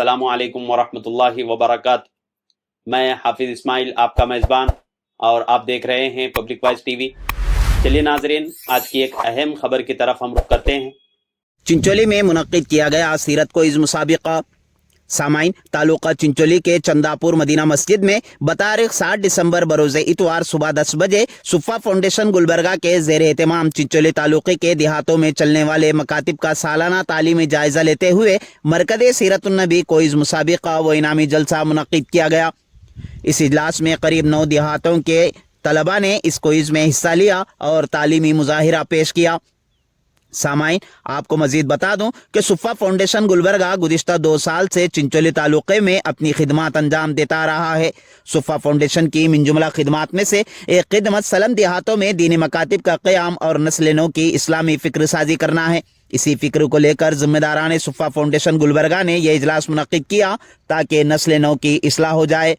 अस्सलामु अलैकुम वरहमतुल्लाहि वबरकातुहू। मैं हाफिज़ इस्माइल आपका मेज़बान और आप देख रहे हैं पब्लिक वॉइस टीवी। चलिए नाजरीन, आज की एक अहम खबर की तरफ हम रुख करते हैं। चिंचोली में मुनक्किद किया गया सीरत को इज़ मुसाबिका। सामाइन, तालुका चिंचोली के चंदापुर मदीना मस्जिद में बतारीख 7 दिसंबर बरोज़े इतवार सुबह 10 बजे सुफ़ा फाउंडेशन गुलबर्गा के ज़ेर एहतमाम चिंचोली तालुके के देहातों में चलने वाले मकातिब का सालाना तालीमी जायज़ा लेते हुए मरकज़े सीरतुन्नबी को इज़ मुसाबिका व इनामी जलसा मुनक्किद किया गया। इस इजलास में करीब 9 देहातों के तलबा ने इस क्विज़ में हिस्सा लिया और तालीमी मुज़ाहिरा पेश किया। सामाइन, आपको मजीद बता दूं कि सुफ़ा फाउंडेशन गुलबर्गा गुज़िश्ता 2 साल से चिंचोली तालुक़े में अपनी खिदमत अंजाम देता रहा है। सुफ़ा फाउंडेशन की मिनजुमला खिदमत में से एक खिदमत सलन देहातों में दीनी मकातिब का क़याम और नस्ल नौ की इस्लामी फ़िक्र साजी करना है। इसी फ़िक्र को लेकर ज़िम्मेदारान सुफ़ा फाउंडेशन गुलबर्गा ने यह इजलास मुनक्किद किया ताकि नस्ल नौ की इस्लाह हो जाए।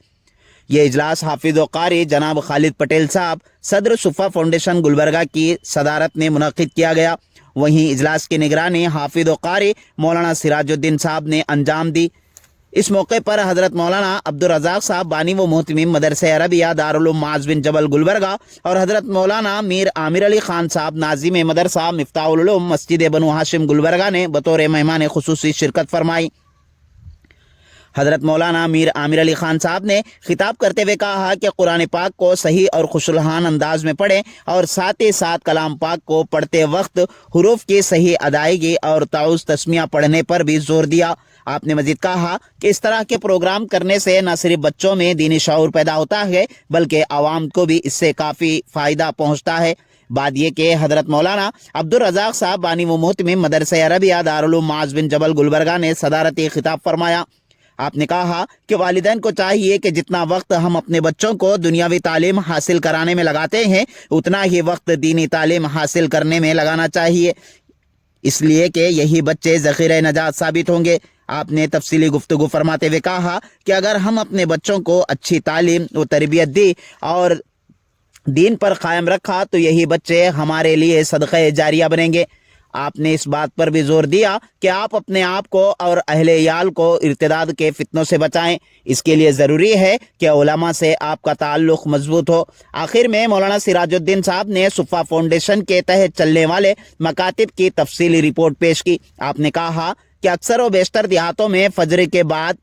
ये इजलास हाफिज़ व क़ारी जनाब खालिद पटेल साहब सदर सुफ़ा फाउंडेशन गुलबर्गा की सदारत में मुनक्किद किया गया। वहीं इजलास की निगरानी हाफिज़ व क़ारी मौलाना सिराजुद्दीन साहब ने अंजाम दी। इस मौके पर हज़रत मौलाना अब्दुल रज़ाक साहब बानी व मोहतमीम मदरसे अरबिया दारुल उलूम माज़ बिन जबल गुलबर्गा और हज़रत मौलाना मीर आमिर अली ख़ान साहब नाज़िम मदरसा मिफ्ताहुल उलूम मस्जिद बनु हाशिम गुलबर्गा ने बतौर मेहमान खुसूसी शिरकत फरमाई। हज़रत मौलाना मीर आमिर अली ख़ान साहब ने खिताब करते हुए कहा कि कुरान पाक को सही और खुशलहान अंदाज में पढ़ें और साथ ही साथ कलाम पाक को पढ़ते वक्त हुरूफ की सही अदायगी और ताउज़ तस्मिया पढ़ने पर भी जोर दिया। आपने मजीद कहा कि इस तरह के प्रोग्राम करने से न सिर्फ बच्चों में दीनी शऊर पैदा होता है बल्कि आवाम को भी इससे काफ़ी फ़ायदा पहुँचता है। बात यह कि हज़रत मौलाना अब्दुल रज़ाक साहब बानी व मोहतमीम मदरसे अरबिया दारुल उलूम माज़ बिन जबल गुलबर्गा ने सदारती खिताब फरमाया। आपने कहा कि वालिदैन को चाहिए कि जितना वक्त हम अपने बच्चों को दुनियावी तालीम हासिल कराने में लगाते हैं उतना ही वक्त दीनी तालीम हासिल करने में लगाना चाहिए, इसलिए कि यही बच्चे ज़ख़ीरे नजात साबित होंगे। आपने तफसीली गुफ्तगू फरमाते हुए कहा कि अगर हम अपने बच्चों को अच्छी तालीम व तरबियत दी और दीन पर कायम रखा तो यही बच्चे हमारे लिए सदक़े जारिया बनेंगे। आपने इस बात पर भी जोर दिया कि आप अपने आप को और अहले याल को इर्तिदाद के फितनों से बचाएं। इसके लिए ज़रूरी है कि उलमा से आपका ताल्लुक़ मजबूत हो। आखिर में मौलाना सिराजुद्दीन साहब ने सुफ़ा फाउंडेशन के तहत चलने वाले मकातिब की तफसीली रिपोर्ट पेश की। आपने कहा कि अक्सर व बेशतर देहातों में फजर के बाद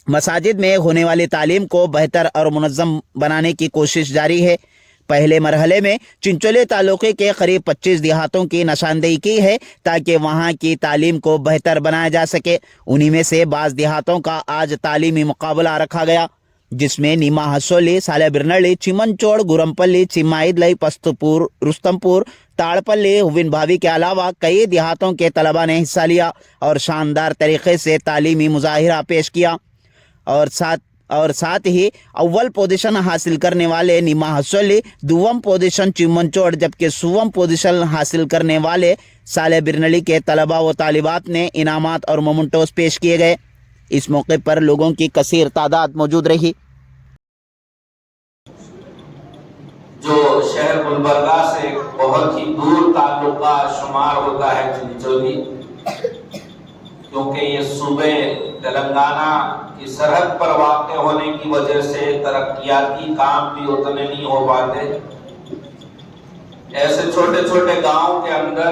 मसाजिद में होने वाली तालीम को बेहतर और मुनज़्ज़म बनाने की कोशिश जारी है। पहले मरहले में चिंचोली तालुके के करीब 25 देहातों की निशानदेही की है ताकि वहाँ की तालीम को बेहतर बनाया जा सके। उन्हीं में से बाज़ देहातों का आज तालीमी मुकाबला रखा गया जिसमें नीमा हसोली, साले बिरनली, चिमनचोड़, गुरमपल्ली, चिमाइदलई, पस्तपुर, रुस्तमपुर, ताड़पल्ली, हुविन भावी के अलावा कई देहातों के तलबा ने हिस्सा लिया और शानदार तरीके से तालीमी मुजाहिरा पेश किया। और साथ ही अव्वल पोजीशन हासिल करने वाले नीमा हसोली, दुवम पोजीशन चिमनचोड़ जबकि सुवम पोजीशन हासिल करने वाले साले बिरनली के तलबा व तालिबात ने इनामात और मोमेंटोस पेश किए गए। इस मौके पर लोगों की कसीर तादाद मौजूद रही। जो शहर गुलबर्गा से बहुत ही दूर ताल्लुका शुमार होता है चिंचोली, क्योंकि ये सूबे तेलंगाना की सरहद पर वाक़ होने की वजह से तरक्याती काम भी उतने नहीं हो पाते। ऐसे छोटे छोटे गांव के अंदर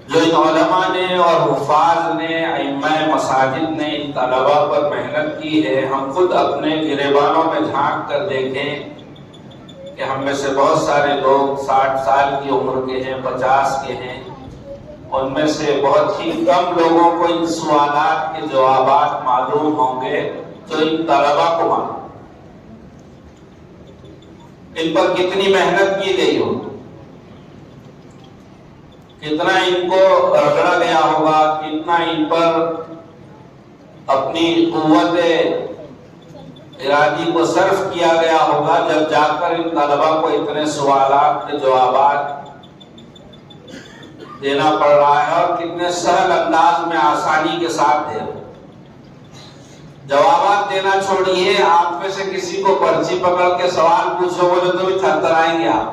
जो इन उलमा ने और हुफ़ाज़ ने, इमाम मसाजिद ने इन तलबा पर मेहनत की है, हम खुद अपने गिरेबानों में झांक कर देखें कि हम में से बहुत सारे लोग 60 साल की उम्र के हैं, 50 के हैं। उनमें से बहुत ही कम लोगों को इन सवालात के जवाबात मालूम होंगे जो इन तलबा को मालूम। इन पर कितनी मेहनत की गई हो, कितना इनको रगड़ा गया होगा, कितना इन पर अपनी कुव्वत इरादी को सर्फ किया गया होगा जब जाकर इन तलबा को इतने सवालात के जवाबात देना पड़ रहा है और कितने सरल अंदाज में आसानी के साथ दे रहे। जवाब देना छोड़िए, आप में से किसी को पर्ची पकड़ के सवाल पूछोगे तो भी थरथराएंगे आप।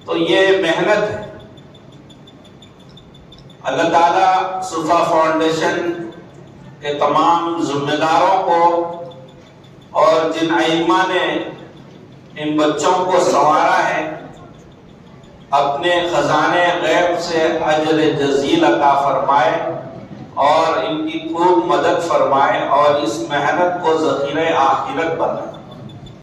तो ये मेहनत है। اللہ تعالیٰ صفا فاؤنڈیشن کے تمام ذمہ داروں کو اور جن ائمہ نے ان بچوں کو سنوارا ہے اپنے خزانے غیب سے اجر جزیل عطا فرمائے اور ان کی خوب مدد فرمائے اور اس محنت کو ذخیرہ آخرت بنائے۔